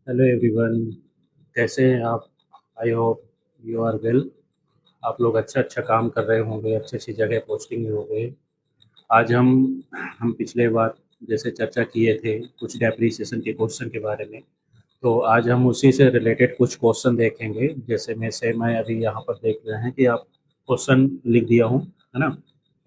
Hello everyone, कैसे हैं आप? I hope you are well. आप लोग अच्छा काम कर रहे होंगे, अच्छी जगह पोस्टिंग हो गए। आज हम पिछले बार जैसे चर्चा किए थे कुछ डेप्रिसिएशन के क्वेश्चन के बारे में, तो आज हम उसी से रिलेटेड कुछ क्वेश्चन देखेंगे। जैसे में से मैं अभी यहाँ पर देख रहे हैं कि आप क्वेश्चन लिख दिया हूँ, है ना?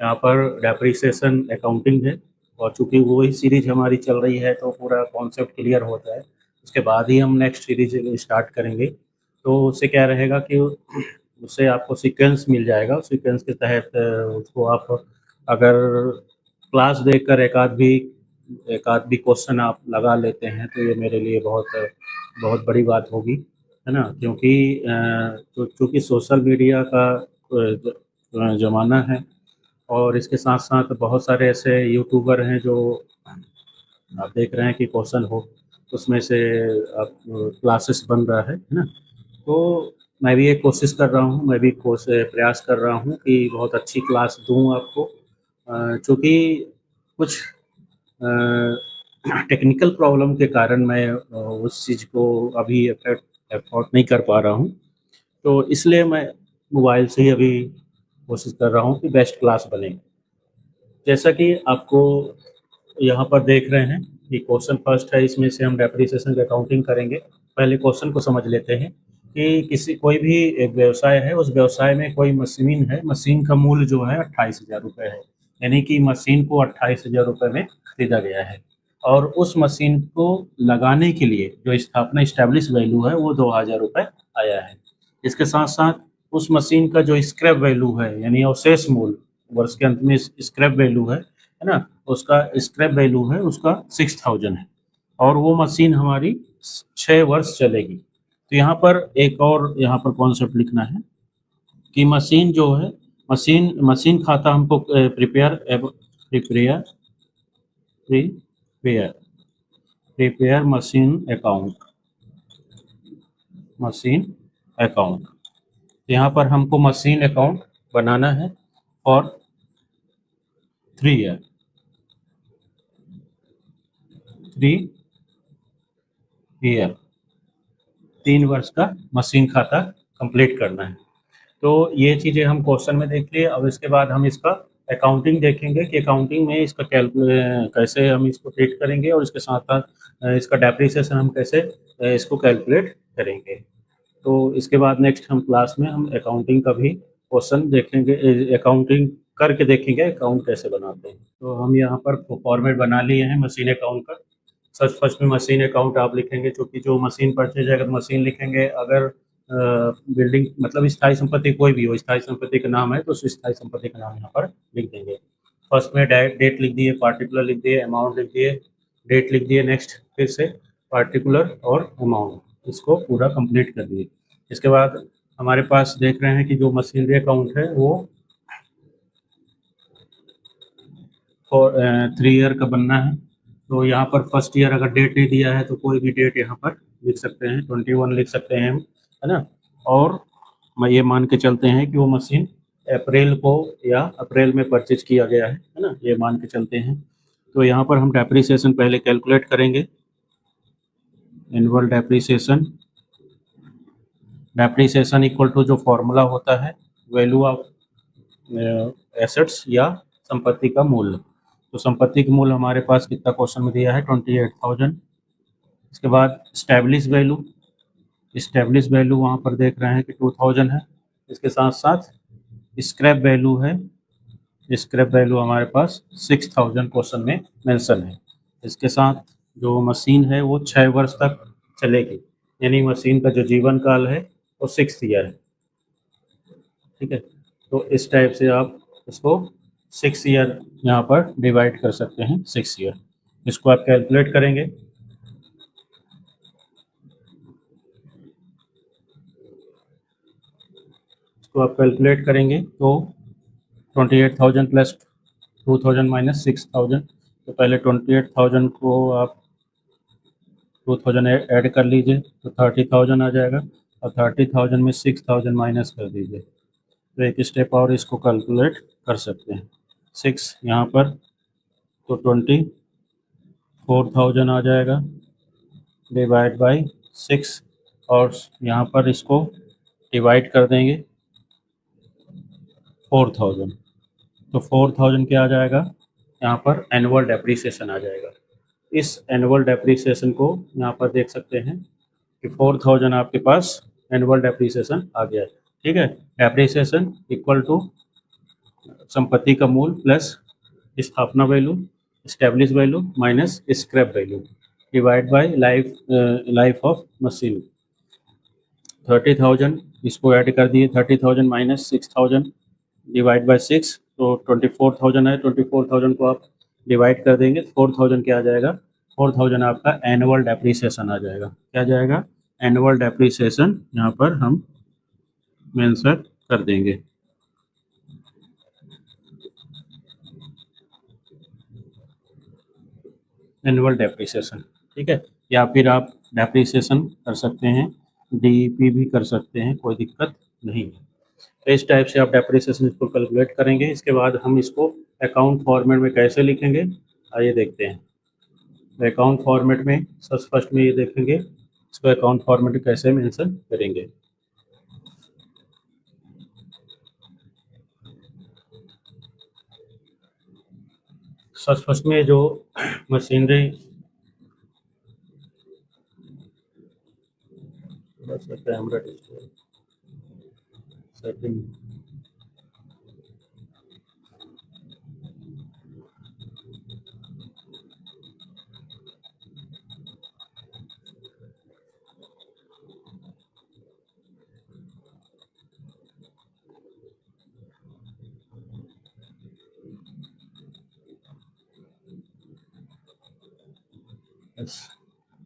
यहाँ पर डेप्रिसिएशन अकाउंटिंग है, और चूँकि वही सीरीज हमारी चल रही है तो पूरा कॉन्सेप्ट क्लियर हो जाए, उसके बाद ही हम नेक्स्ट सीरीज स्टार्ट करेंगे। तो उससे क्या रहेगा कि उससे आपको सीक्वेंस मिल जाएगा, सीक्वेंस के तहत उसको आप अगर क्लास देखकर एक आध भी क्वेश्चन आप लगा लेते हैं तो ये मेरे लिए बहुत बहुत बड़ी बात होगी, है ना? क्योंकि चूँकि सोशल मीडिया का ज़माना है, और इसके साथ-साथ बहुत सारे ऐसे यूट्यूबर हैं जो आप देख रहे हैं कि क्वेश्चन हो, उसमें से आप क्लासेस बन रहा है ना? तो मैं भी एक कोशिश कर रहा हूँ, मैं भी प्रयास कर रहा हूँ कि बहुत अच्छी क्लास दूँ आपको। चूँकि कुछ टेक्निकल प्रॉब्लम के कारण मैं उस चीज़ को अभी अफ़ोर्ड नहीं कर पा रहा हूँ। तो इसलिए मैं मोबाइल से ही अभी कोशिश कर रहा हूँ कि बेस्ट क्लास बने। जैसा कि आपको यहाँ पर देख रहे हैं कि क्वेश्चन फर्स्ट है, इसमें से हम डेप्रिसिएशन की अकाउंटिंग करेंगे। पहले क्वेश्चन को समझ लेते हैं कि कोई भी एक व्यवसाय है, उस व्यवसाय में कोई मशीन है, मशीन का मूल्य जो है ₹28,000 है। यानी कि मशीन को ₹28,000 में खरीदा गया है, और उस मशीन को लगाने के लिए जो स्थापना एस्टेब्लिश वैल्यू है वो ₹2,000 आया है। इसके साथ-साथ उस मशीन का जो स्क्रैप वैल्यू है, यानी अवशेष मूल्य, वर्ष के अंत में स्क्रैप वैल्यू है ना? उसका स्क्रैप वैल्यू है उसका 6000 है, और वो मशीन हमारी 6 वर्ष चलेगी। तो यहाँ पर एक और यहाँ पर कॉन्सेप्ट लिखना है कि मशीन जो है, मशीन मशीन खाता हमको prepare prepare prepare machine account. यहाँ पर हमको मशीन अकाउंट बनाना है फॉर 3 ईयर 3 ईयर 3 वर्ष का मशीन खाता कंप्लीट करना है। तो ये चीज़ें हम क्वेश्चन में देख लिए। अब इसके बाद हम इसका अकाउंटिंग देखेंगे कि अकाउंटिंग में इसका कैसे हम इसको ट्रीट करेंगे, और इसके साथ-साथ इसका डेप्रिसिएशन हम कैसे इसको कैलकुलेट करेंगे। तो इसके बाद नेक्स्ट हम क्लास में हम अकाउंटिंग का भी क्वेश्चन देखेंगे, अकाउंटिंग करके देखेंगे अकाउंट कैसे बनाते हैं। तो हम यहाँ पर फॉर्मेट बना लिए हैं मशीन अकाउंट का। फर्स्ट में मशीन अकाउंट आप लिखेंगे, चूँकि जो मशीन परचेज है, अगर मशीन लिखेंगे, अगर बिल्डिंग मतलब स्थायी संपत्ति कोई भी हो, स्थायी संपत्ति का नाम है तो उस स्थायी संपत्ति का नाम यहाँ पर लिख देंगे। फर्स्ट में डेट लिख दिए, पार्टिकुलर लिख दिए, अमाउंट लिख दिए, डेट लिख दिए, नेक्स्ट फिर से पार्टिकुलर और अमाउंट, इसको पूरा कंप्लीट कर दिए। इसके बाद हमारे पास देख रहे हैं कि जो मशीनरी अकाउंट है वो फॉर 3 ईयर का बनना है। तो यहाँ पर फर्स्ट ईयर अगर डेट दे दिया है तो कोई भी डेट यहाँ पर लिख सकते हैं, 21 लिख सकते हैं हम, है ना? और मैं ये मान के चलते हैं कि वो मशीन अप्रैल को या अप्रैल में परचेज किया गया है ना? ये मान के चलते हैं। तो यहाँ पर हम डेप्रिसिएशन पहले कैलकुलेट करेंगे। एनुअल डेप्रिसिएशन इक्वल टू जो फॉर्मूला होता है, वैल्यू ऑफ एसेट्स या संपत्ति का मूल्य। तो संपत्ति का मूल्य हमारे पास कितना क्वेश्चन में दिया है, 28,000। इसके बाद स्टैब्लिश वैल्यू वहाँ पर देख रहे हैं कि 2000 है। इसके साथ साथ स्क्रैप वैल्यू है, स्क्रैप वैल्यू हमारे पास 6000 क्वेश्चन में मेंशन है। इसके साथ जो मशीन है वो 6 वर्ष तक चलेगी, यानी मशीन का जो जीवन काल है वो 6 ईयर है। ठीक है, तो इस टाइप से आप इसको 6 ईयर यहाँ पर डिवाइड कर सकते हैं, 6 ईयर। इसको आप कैलकुलेट करेंगे। इसको आप कैलकुलेट करेंगे तो 28,000 प्लस 2000 माइनस 6000। तो पहले 28,000 को आप 2000 ऐड कर लीजिए तो 30,000 आ जाएगा, और 30,000 में 6000 माइनस कर दीजिए। तो एक स्टेप और इसको कैलकुलेट कर सकते हैं। 6 यहाँ पर तो 24,000 आ जाएगा, डिवाइड बाई 6 और यहाँ पर इसको डिवाइड कर देंगे 4000, तो 4000 क्या आ जाएगा, यहाँ पर एनुअल डेप्रिसिएशन आ जाएगा। इस एनुअल डेप्रिसिएशन को यहाँ पर देख सकते हैं कि 4000 आपके पास एनुअल डेप्रिसिएशन आ गया है। ठीक है, डेप्रिसिएशन इक्वल टू संपत्ति का मूल प्लस स्थापना value, establish value minus scrap value divide by life of machine. 30,000 इसको ऐड कर दिए, 30,000 माइनस 6,000 डिवाइड बाय 6, तो 24,000 है। 24,000 को आप डिवाइड कर देंगे, 4,000 क्या आ जाएगा, 4,000 आपका एनुअल डेप्रिसिएशन आ जाएगा। क्या जाएगा, एनुअल डेप्रिसिएशन यहाँ पर हम मेंशन कर देंगे। एनुअल डेप्रिसिएशन, ठीक है, या फिर आप डेप्रिसिएशन कर सकते हैं, डीईपी भी कर सकते हैं, कोई दिक्कत नहीं है। तो इस टाइप से आप डेप्रिसिएशन इसको कैलकुलेट करेंगे। इसके बाद हम इसको अकाउंट फॉर्मेट में कैसे लिखेंगे, आइए देखते हैं। अकाउंट फॉर्मेट में सबसे फर्स्ट में ये देखेंगे इसको अकाउंट फॉर्मेट कैसे मेंशन करेंगे। सबसे फर्स्ट में जो मशीनरी, कैमरा डिस्प्ले सेटिंग,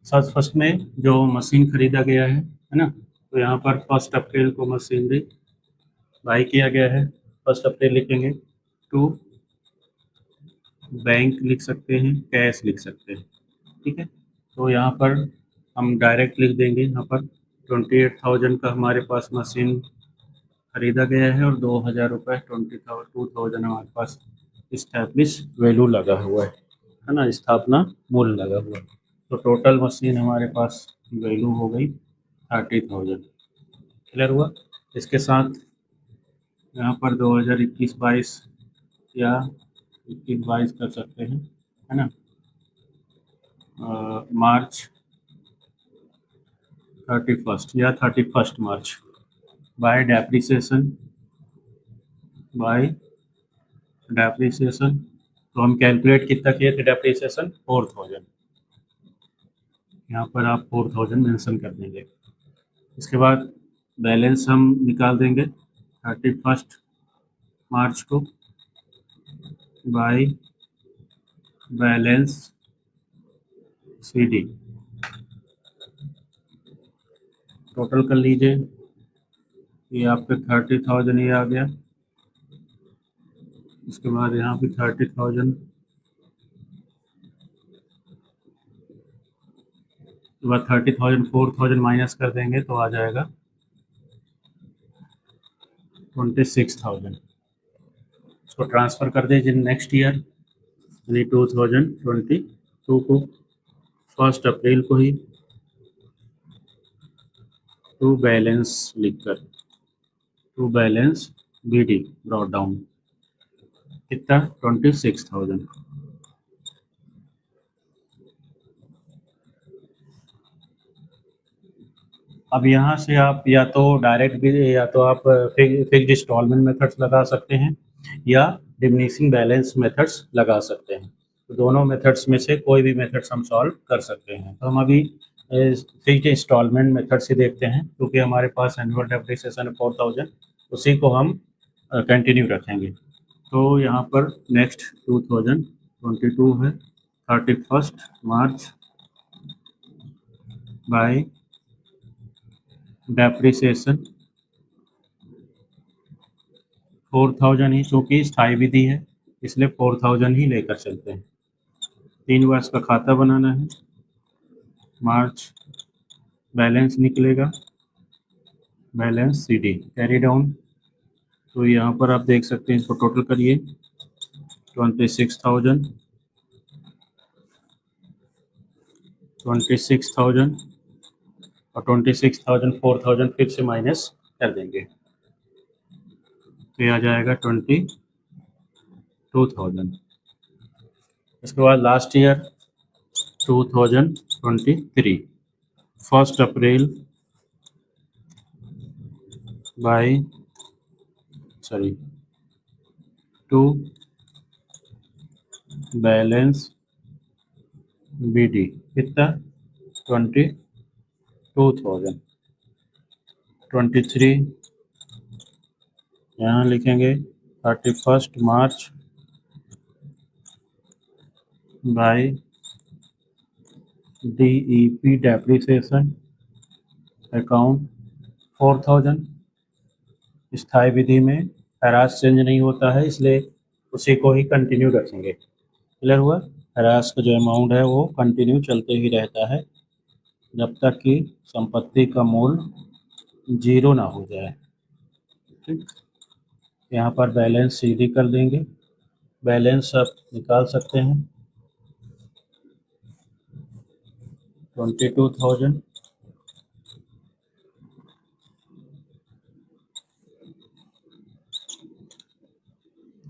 सबसे फर्स्ट में जो मशीन खरीदा गया है ना, तो यहाँ पर 1 अप्रैल को मशीनरी बाई किया गया है, 1 अप्रैल लिखेंगे। टू बैंक लिख सकते हैं, कैश लिख सकते हैं, ठीक है। तो यहाँ पर हम डायरेक्ट लिख देंगे, यहाँ पर 28,000 का हमारे पास मशीन खरीदा गया है और 2,000 रुपये 2,000 हमारे पास इस्टेब्लिश वैल्यू लगा हुआ है ना, स्थापना मूल्य लगा हुआ है। तो टोटल मशीन हमारे पास वैल्यू हो गई 30,000। क्लियर हुआ। इसके साथ यहाँ पर 2021-22 या 21-22 कर सकते हैं, है ना, मार्च 31 या 31 मार्च बाय डेप्रिसिएशन, तो हम कैलकुलेट कितना किए थे डेप्रिसिएशन, 4,000। यहाँ पर आप 4,000 मेंशन कर देंगे। इसके बाद बैलेंस हम निकाल देंगे 31 मार्च को बाय बैलेंस CD, टोटल कर लीजिए, ये आपके 30,000 ये आ गया। इसके बाद यहाँ पे 30,000 के बाद 30,000 4,000 माइनस कर देंगे तो आ जाएगा 26,000। इसको ट्रांसफ़र कर दीजिए नेक्स्ट ईयर, यानी 2022 को 1 अप्रैल को ही टू बैलेंस लिखकर, to balance BD brought down कितना, 26,000। अब यहाँ से आप या तो डायरेक्ट भी, या तो आप फिक्स्ड इंस्टॉलमेंट मेथड्स लगा सकते हैं या डिमिनिशिंग बैलेंस मेथड्स लगा सकते हैं। तो दोनों मेथड्स में से कोई भी मेथड्स हम सॉल्व कर सकते हैं। तो हम अभी फिक्स्ड इंस्टॉलमेंट मेथड से देखते हैं, क्योंकि हमारे पास एनुअल डेप्रिसिएशन है 4,000, उसी को हम कंटिन्यू रखेंगे। तो यहाँ पर नेक्स्ट 2022 है, 31 मार्च बाय डेप्रिसिएशन 4,000 ही, चूँकि स्थायी विधि है इसलिए 4,000 ही लेकर चलते हैं। 3 वर्ष का खाता बनाना है, मार्च बैलेंस निकलेगा, बैलेंस CD कैरी डाउन। तो यहाँ पर आप देख सकते हैं, इसको टोटल करिए 26,000 26,000 और 26,000 4,000 फिर से माइनस कर देंगे, तो ये आ जाएगा 22,000। इसके बाद last year 2023 1 April by two balance BD कितना 22,000। 23 यहाँ लिखेंगे 31 मार्च बाई DEP डेप्रिसिएशन अकाउंट 4,000। स्थायी विधि में हरास चेंज नहीं होता है, इसलिए उसी को ही कंटिन्यू रखेंगे। क्लियर हुआ? हरास का जो अमाउंट है वो कंटिन्यू चलते ही रहता है जब तक कि संपत्ति का मूल्य 0 ना हो जाए। ठीक, यहाँ पर बैलेंस CD कर देंगे। बैलेंस आप निकाल सकते हैं 22,000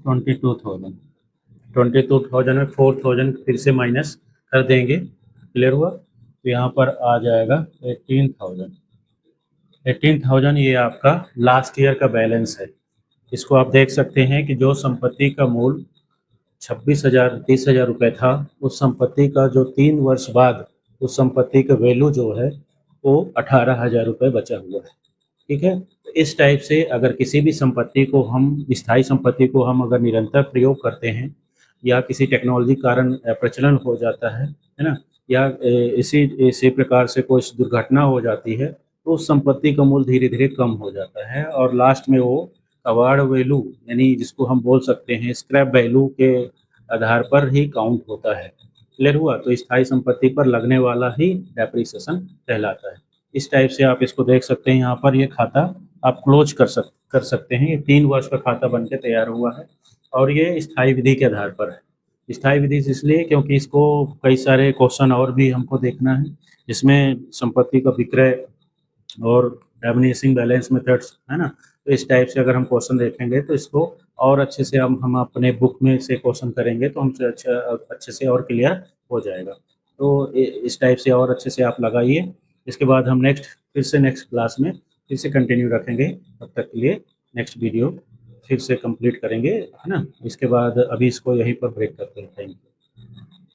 22,000 में 4,000 फिर से माइनस कर देंगे। क्लियर हुआ? तो यहाँ पर आ जाएगा 18,000 ये आपका लास्ट ईयर का बैलेंस है। इसको आप देख सकते हैं कि जो संपत्ति का मूल्य 26,000 30,000 रुपये था, उस संपत्ति का जो 3 वर्ष बाद उस संपत्ति का वैल्यू जो है वो 18,000 रुपये बचा हुआ है। ठीक है, तो इस टाइप से अगर किसी भी संपत्ति को हम स्थायी संपत्ति को हम अगर निरंतर प्रयोग करते हैं या किसी टेक्नोलॉजी कारण प्रचलन हो जाता है ना, या इसी प्रकार से कोई दुर्घटना हो जाती है, तो उस संपत्ति का मूल्य धीरे धीरे कम हो जाता है और लास्ट में वो कबाड़ वैल्यू यानी जिसको हम बोल सकते हैं स्क्रैप वैल्यू के आधार पर ही काउंट होता है। क्लियर हुआ? तो स्थायी संपत्ति पर लगने वाला ही डेप्रिसिएशन कहलाता है। इस टाइप से आप इसको देख सकते हैं। यहाँ पर ये खाता आप क्लोज कर सकते हैं। ये 3 वर्ष का खाता बन के तैयार हुआ है और ये स्थायी विधि के आधार पर है। स्थायी विधि इसलिए क्योंकि इसको कई सारे क्वेश्चन और भी हमको देखना है, जिसमें संपत्ति का विक्रय और डिमिनिशिंग बैलेंस मेथड्स है ना। तो इस टाइप से अगर हम क्वेश्चन देखेंगे तो इसको और अच्छे से हम अपने बुक में से क्वेश्चन करेंगे तो हमसे अच्छे से और क्लियर हो जाएगा। तो इस टाइप से और अच्छे से आप लगाइए। इसके बाद हम नेक्स्ट क्लास में फिर से कंटिन्यू रखेंगे। तब तक के लिए नेक्स्ट वीडियो फिर से कंप्लीट करेंगे, है ना। इसके बाद अभी इसको यहीं पर ब्रेक करते हैं। Thank you.